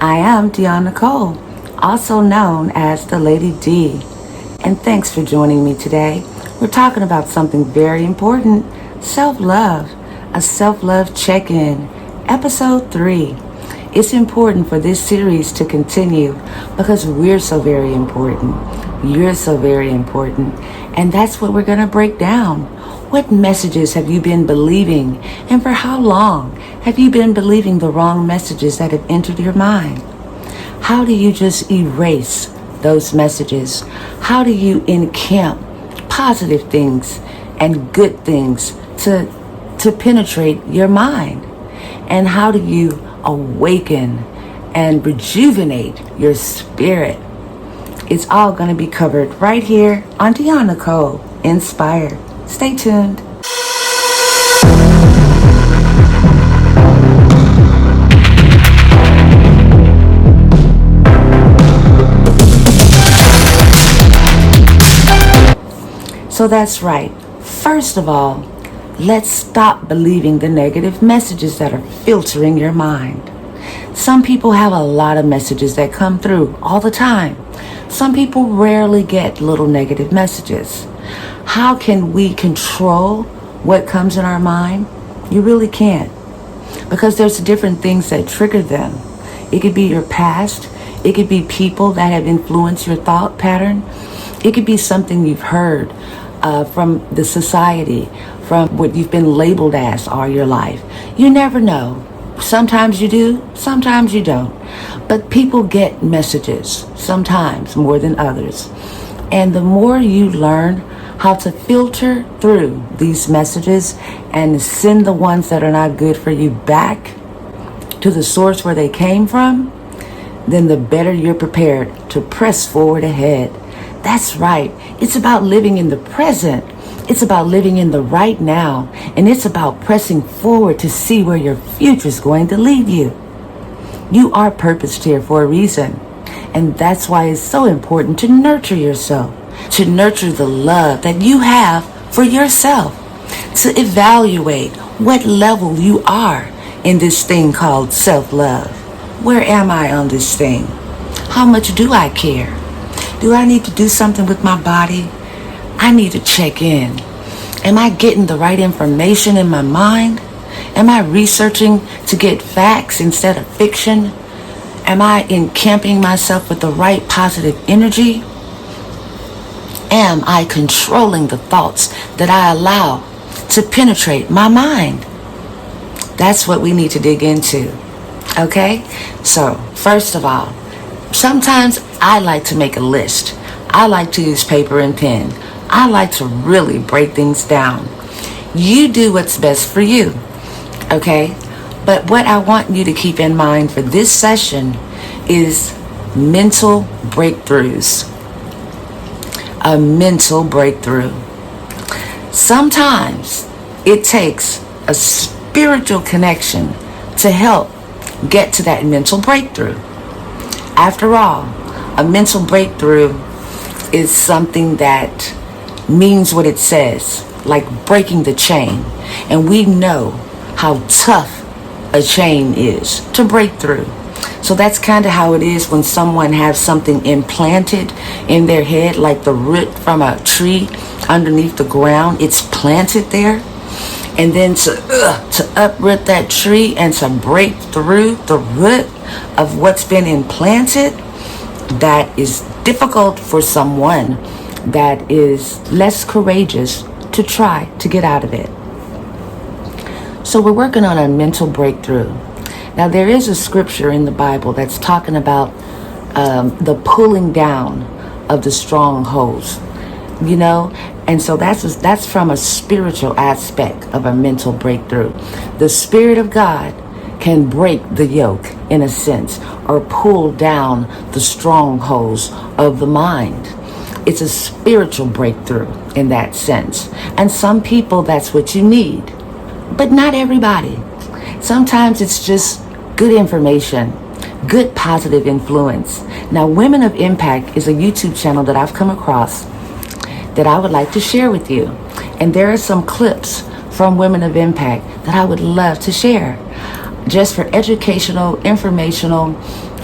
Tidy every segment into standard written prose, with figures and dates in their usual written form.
I am Dion Nicole, also known as the Lady D, and thanks for joining me today. We're talking about something very important, self-love, a self-love check-in, episode 3. It's important for this series to continue because we're so very important. You're so very important, and that's what we're going to break down. What messages have you been believing, and for how long have you been believing the wrong messages that have entered your mind? How do you just erase those messages? How do you encamp positive things and good things to penetrate your mind? And how do you awaken and rejuvenate your spirit? It's all going to be covered right here on Dion Nicole Inspired. Stay tuned. So that's right. First of all, let's stop believing the negative messages that are filtering your mind. Some people have a lot of messages that come through all the time. Some people rarely get little negative messages. How can we control what comes in our mind? You really can't, because there's different things that trigger them. It could be your past. It could be people that have influenced your thought pattern. It could be something you've heard from the society, from what you've been labeled as all your life. You never know. Sometimes you do, sometimes you don't. But people get messages, sometimes more than others. And the more you learn how to filter through these messages and send the ones that are not good for you back to the source where they came from, then the better you're prepared to press forward ahead. That's right. It's about living in the present. It's about living in the right now. And it's about pressing forward to see where your future is going to lead you. You are purposed here for a reason. And that's why it's so important to nurture yourself, to nurture the love that you have for yourself, to evaluate what level you are in this thing called self-love. Where am I on this thing? How much do I care? Do I need to do something with my body? I need to check in. Am I getting the right information in my mind? Am I researching to get facts instead of fiction? Am I encamping myself with the right positive energy? Am I controlling the thoughts that I allow to penetrate my mind? That's what we need to dig into. Okay? So, first of all, sometimes I like to make a list. I like to use paper and pen. I like to really break things down. You do what's best for you. Okay? But what I want you to keep in mind for this session is mental breakthroughs. A mental breakthrough. Sometimes it takes a spiritual connection to help get to that mental breakthrough. After all, a mental breakthrough is something that means what it says, like breaking the chain. And we know how tough a chain is to break through. So that's kind of how it is when someone has something implanted in their head, like the root from a tree underneath the ground. It's planted there. And then to uproot that tree and to break through the root of what's been implanted, that is difficult for someone that is less courageous to try to get out of it. So we're working on a mental breakthrough. Now, there is a scripture in the Bible that's talking about the pulling down of the strongholds, you know? And so that's from a spiritual aspect of a mental breakthrough. The Spirit of God can break the yoke, in a sense, or pull down the strongholds of the mind. It's a spiritual breakthrough in that sense. And some people, that's what you need. But not everybody. Sometimes it's just good information, good positive influence. Now, Women of Impact is a YouTube channel that I've come across that I would like to share with you. And there are some clips from Women of Impact that I would love to share, just for educational, informational,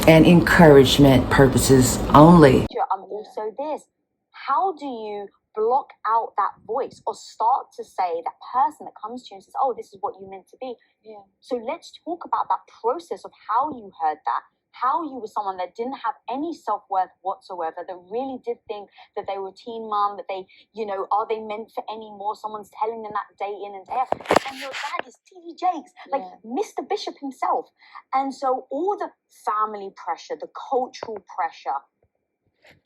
and encouragement purposes only. I'm also this. How do you block out that voice or start to say that person that comes to you and says, oh, this is what you meant to be? Yeah. So let's talk about that process of how you heard that, how you were someone that didn't have any self-worth whatsoever, that really did think that they were a teen mom, that they, are they meant for any more? Someone's telling them that day in and day out. And your dad is T.D. Jakes, like Mr. Bishop himself. And so all the family pressure, the cultural pressure,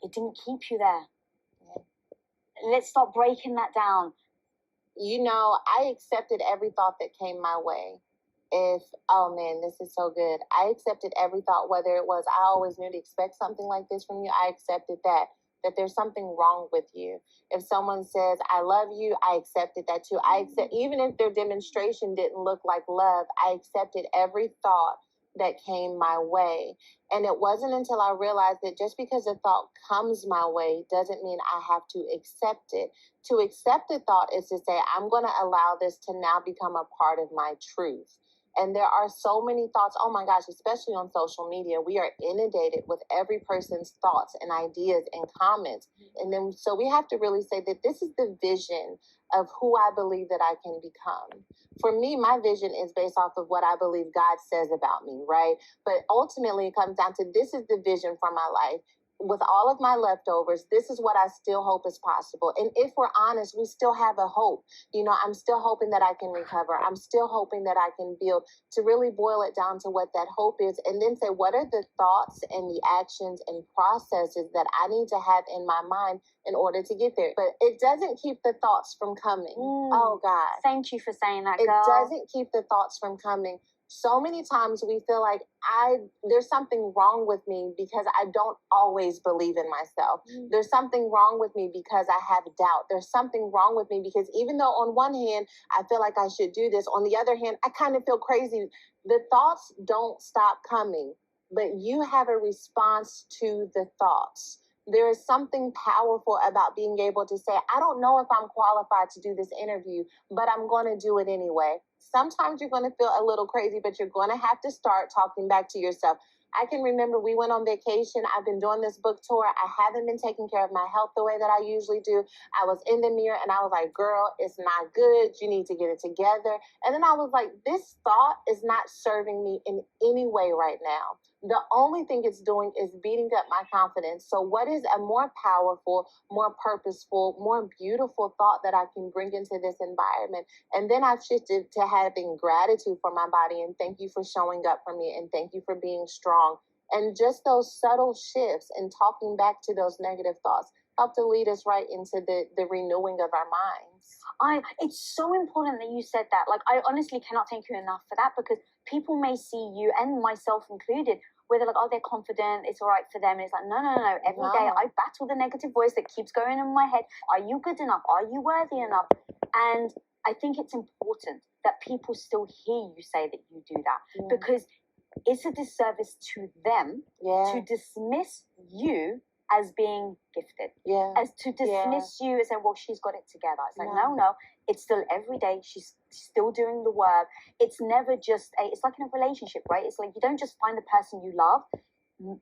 it didn't keep you there. Let's start breaking that down. I accepted every thought that came my way. Oh man, this is so good. I accepted every thought, whether it was, I always knew to expect something like this from you. I accepted that there's something wrong with you. If someone says, I love you, I accepted that too. Even if their demonstration didn't look like love, I accepted every thought that came my way. And it wasn't until I realized that just because a thought comes my way doesn't mean I have to accept it. To accept a thought is to say, I'm going to allow this to now become a part of my truth. And there are so many thoughts, oh my gosh, especially on social media, we are inundated with every person's thoughts and ideas and comments. And then, so we have to really say that this is the vision of who I believe that I can become. For me, my vision is based off of what I believe God says about me, right? But ultimately it comes down to, this is the vision for my life. With all of my leftovers, this is what I still hope is possible. And if we're honest, we still have a hope. I'm still hoping that I can recover. I'm still hoping that I can build, to really boil it down to what that hope is. And then say, what are the thoughts and the actions and processes that I need to have in my mind in order to get there? But it doesn't keep the thoughts from coming. Oh God. Thank you for saying that, girl. It doesn't keep the thoughts from coming. So many times we feel like there's something wrong with me because I don't always believe in myself. There's something wrong with me because I have doubt. There's something wrong with me because even though on one hand, I feel like I should do this, on the other hand, I kind of feel crazy. The thoughts don't stop coming, but you have a response to the thoughts. There is something powerful about being able to say, I don't know if I'm qualified to do this interview, but I'm going to do it anyway. Sometimes you're going to feel a little crazy, but you're going to have to start talking back to yourself. I can remember we went on vacation. I've been doing this book tour. I haven't been taking care of my health the way that I usually do. I was in the mirror and I was like, girl, it's not good. You need to get it together. And then I was like, this thought is not serving me in any way right now. The only thing it's doing is beating up my confidence. So what is a more powerful, more purposeful, more beautiful thought that I can bring into this environment? And then I've shifted to having gratitude for my body and thank you for showing up for me and thank you for being strong. And just those subtle shifts and talking back to those negative thoughts help to lead us right into the renewing of our minds. It's so important that you said that. Like, I honestly cannot thank you enough for that, because people may see you, and myself included, where they're like, oh, they're confident, it's all right for them. And it's like, no. Every day I battle the negative voice that keeps going in my head. Are you good enough? Are you worthy enough? And I think it's important that people still hear you say that you do that, because it's a disservice to them to dismiss you as being gifted, as to dismiss you as saying, well, she's got it together. It's like, no, it's still every day. She's still doing the work. It's never just it's like in a relationship, right? It's like you don't just find the person you love,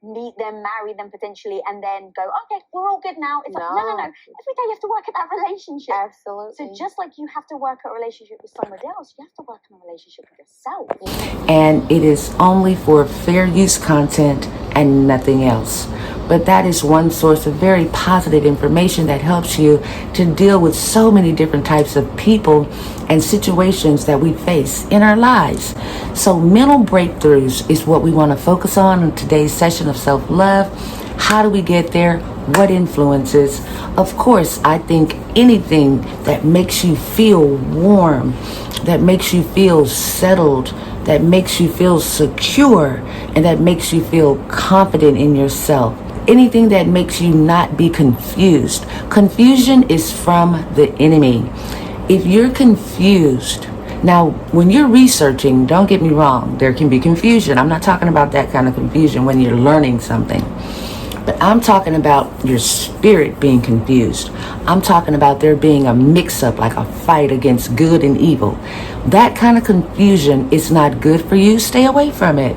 meet them, marry them potentially, and then go, okay, we're all good now. It's like, no. Every day you have to work at that relationship. Absolutely. So just like you have to work at a relationship with someone else, you have to work in a relationship with yourself. And it is only for fair use content and nothing else. But that is one source of very positive information that helps you to deal with so many different types of people and situations that we face in our lives. So mental breakthroughs is what we want to focus on in today's session of self-love. How do we get there? What influences? Of course, I think anything that makes you feel warm, that makes you feel settled, that makes you feel secure, and that makes you feel confident in yourself. Anything that makes you not be confused. Confusion is from the enemy. If you're confused, now when you're researching, don't get me wrong, there can be confusion. I'm not talking about that kind of confusion when you're learning something. But I'm talking about your spirit being confused. I'm talking about there being a mix-up, like a fight against good and evil. That kind of confusion is not good for you. Stay away from it.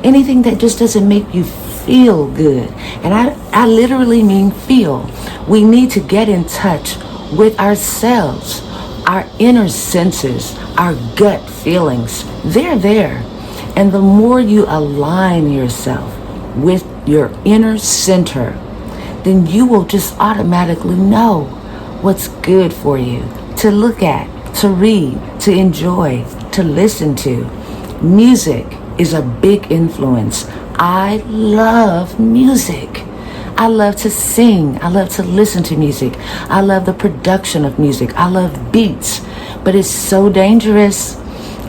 Anything that just doesn't make you feel good. And I literally mean feel. We need to get in touch with ourselves, our inner senses, our gut feelings. They're there. And the more you align yourself with your inner center, then you will just automatically know what's good for you to look at, to read, to enjoy, to listen to. Music is a big influence. I love music. I love to sing. I love to listen to music. I love the production of music. I love beats. But it's so dangerous.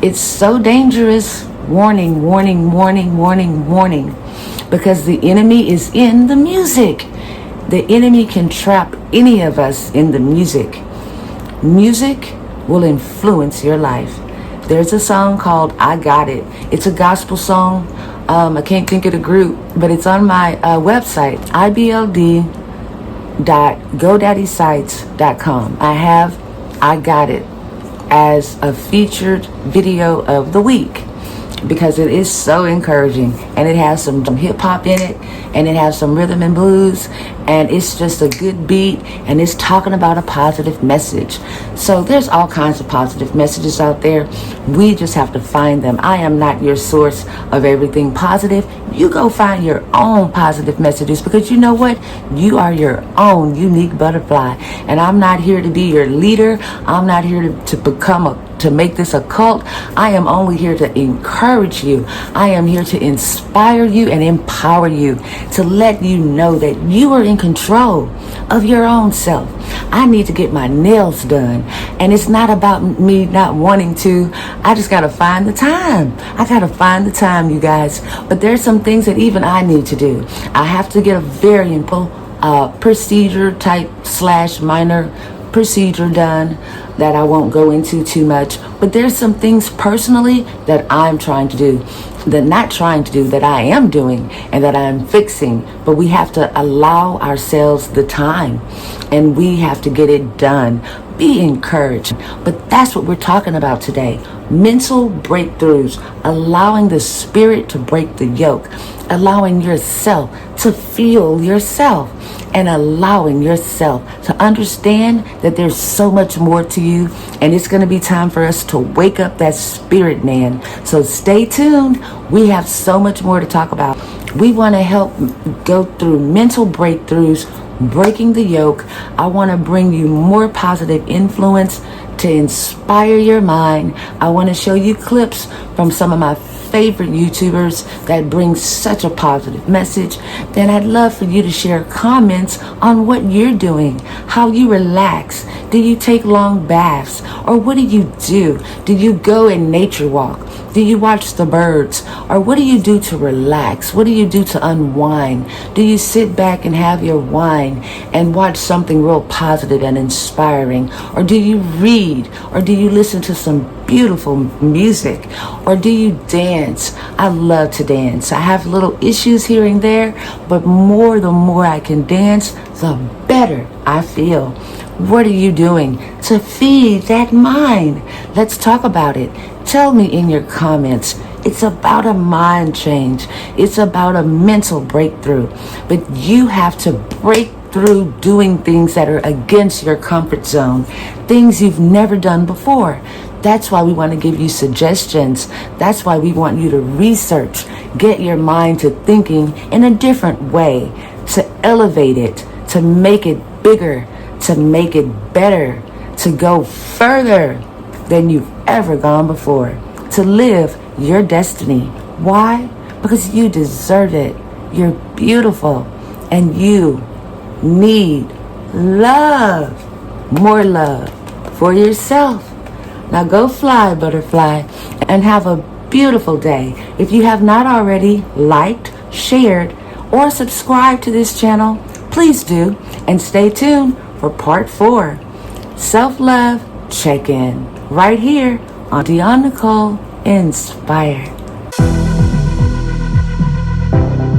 It's so dangerous. Warning, warning, warning, warning, warning. Because the enemy is in the music. The enemy can trap any of us in the music. Music will influence your life. There's a song called I Got It. It's a gospel song. I can't think of the group, but it's on my website, ibld.godaddysite.com. I have I Got It as a featured video of the week because it is so encouraging, and it has some hip hop in it, and it has some rhythm and blues, and it's just a good beat, and it's talking about a positive message. So there's all kinds of positive messages out there. We just have to find them. I am not your source of everything positive. You go find your own positive messages, because you know what? You are your own unique butterfly, and I'm not here to be your leader. I'm not here to make this a cult. I am only here to encourage you. I am here to inspire you and empower you, to let you know that you are in control of your own self. I need to get my nails done, and it's not about me not wanting to. I just got to find the time. I got to find the time, you guys. But there's some things that even I need to do. I have to get a very important procedure type / minor procedure done that I won't go into too much. But there's some things personally that I'm trying to do, that I am doing and that I'm fixing. But we have to allow ourselves the time, and we have to get it done. Be encouraged. But that's what we're talking about today. Mental breakthroughs, allowing the spirit to break the yoke, allowing yourself to feel yourself, and allowing yourself to understand that there's so much more to you, and it's going to be time for us to wake up that spirit, man. So stay tuned. We have so much more to talk about. We want to help go through mental breakthroughs, breaking the yoke. I want to bring you more positive influence to inspire your mind. I want to show you clips from some of my favorite YouTubers that bring such a positive message. Then I'd love for you to share comments on what you're doing, how you relax. Do you take long baths? Or what do you do? Do you go and nature walk? Do you watch the birds? Or what do you do to relax? What do you do to unwind? Do you sit back and have your wine and watch something real positive and inspiring? Or do you read? Or do you listen to some beautiful music? Or do you dance? I love to dance. I have little issues here and there, but the more I can dance, the better I feel. What are you doing to feed that mind? Let's talk about it. Tell me in your comments. It's about a mind change. It's about a mental breakthrough. But you have to break through doing things that are against your comfort zone, things you've never done before. That's why we want to give you suggestions. That's why we want you to research, get your mind to thinking in a different way, to elevate it, to make it bigger, to make it better, to go further than you've ever gone before, to live your destiny. Why? Because you deserve it. You're beautiful, and you need love, more love for yourself. Now go fly, butterfly, and have a beautiful day. If you have not already liked, shared, or subscribed to this channel, please do, and stay tuned for part 4. Self-love check-in right here on Dion Nicole Inspire.